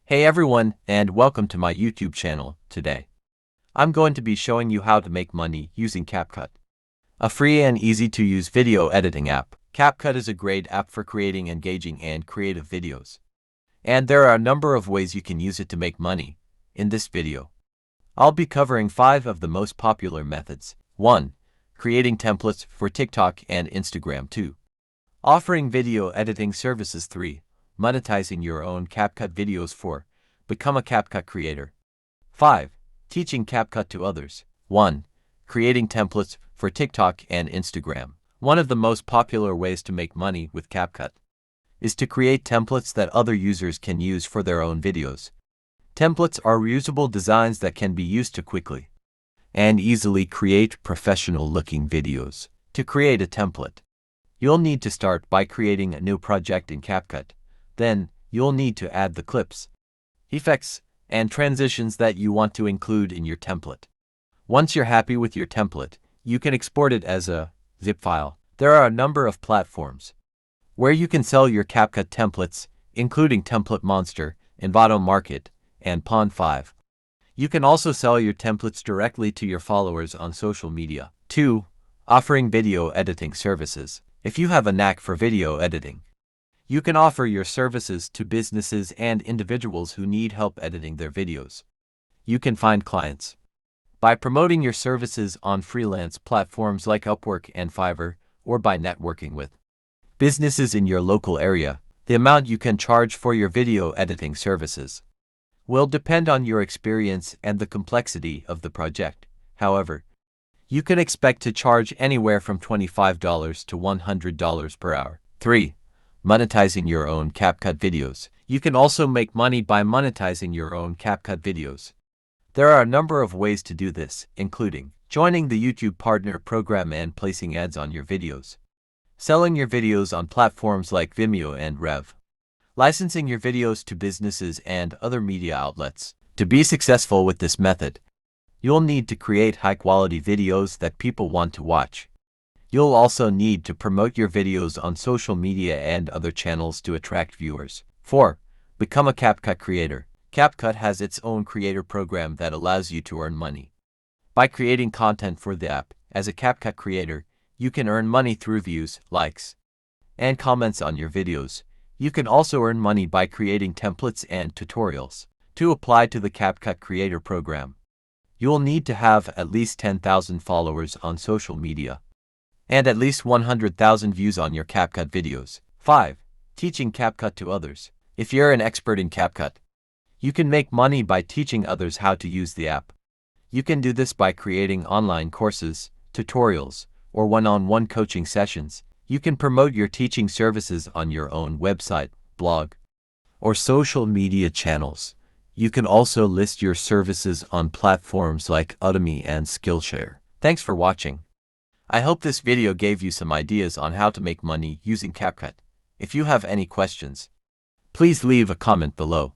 Hey everyone, and welcome to my YouTube channel. Today, I'm going to be showing you how to make money using CapCut, a free and easy to use video editing app. CapCut is a great app for creating engaging and creative videos. And there are a number of ways you can use it to make money. In this video, I'll be covering 5 of the most popular methods. 1. Creating templates for TikTok and Instagram. 2. Offering video editing services. 3. Monetizing your own CapCut videos. 4. Become a CapCut creator. 5. Teaching CapCut to others. 1. Creating templates for TikTok and Instagram. One of the most popular ways to make money with CapCut is to create templates that other users can use for their own videos. Templates are reusable designs that can be used to quickly and easily create professional-looking videos. To create a template, you'll need to start by creating a new project in CapCut. Then, you'll need to add the clips, effects, and transitions that you want to include in your template. Once you're happy with your template, you can export it as a zip file. There are a number of platforms where you can sell your CapCut templates, including Template Monster, Envato Market, and Pond5. You can also sell your templates directly to your followers on social media. 2. Offering video editing services. If you have a knack for video editing, you can offer your services to businesses and individuals who need help editing their videos. You can find clients by promoting your services on freelance platforms like Upwork and Fiverr, or by networking with businesses in your local area. The amount you can charge for your video editing services will depend on your experience and the complexity of the project. However, you can expect to charge anywhere from $25 to $100 per hour. 3. Monetizing your own CapCut videos. You can also make money by monetizing your own CapCut videos. There are a number of ways to do this, including joining the YouTube Partner Program and placing ads on your videos, selling your videos on platforms like Vimeo and Rev, licensing your videos to businesses and other media outlets. To be successful with this method, you'll need to create high-quality videos that people want to watch. You'll also need to promote your videos on social media and other channels to attract viewers. 4. Become a CapCut creator. CapCut has its own creator program that allows you to earn money by creating content for the app. As a CapCut creator, you can earn money through views, likes, and comments on your videos. You can also earn money by creating templates and tutorials. To apply to the CapCut Creator Program, you'll need to have at least 10,000 followers on social media and at least 100,000 views on your CapCut videos. 5. Teaching CapCut to others. If you're an expert in CapCut, you can make money by teaching others how to use the app. You can do this by creating online courses, tutorials, or one-on-one coaching sessions. You can promote your teaching services on your own website, blog, or social media channels. You can also list your services on platforms like Udemy and Skillshare. Thanks for watching. I hope this video gave you some ideas on how to make money using CapCut. If you have any questions, please leave a comment below.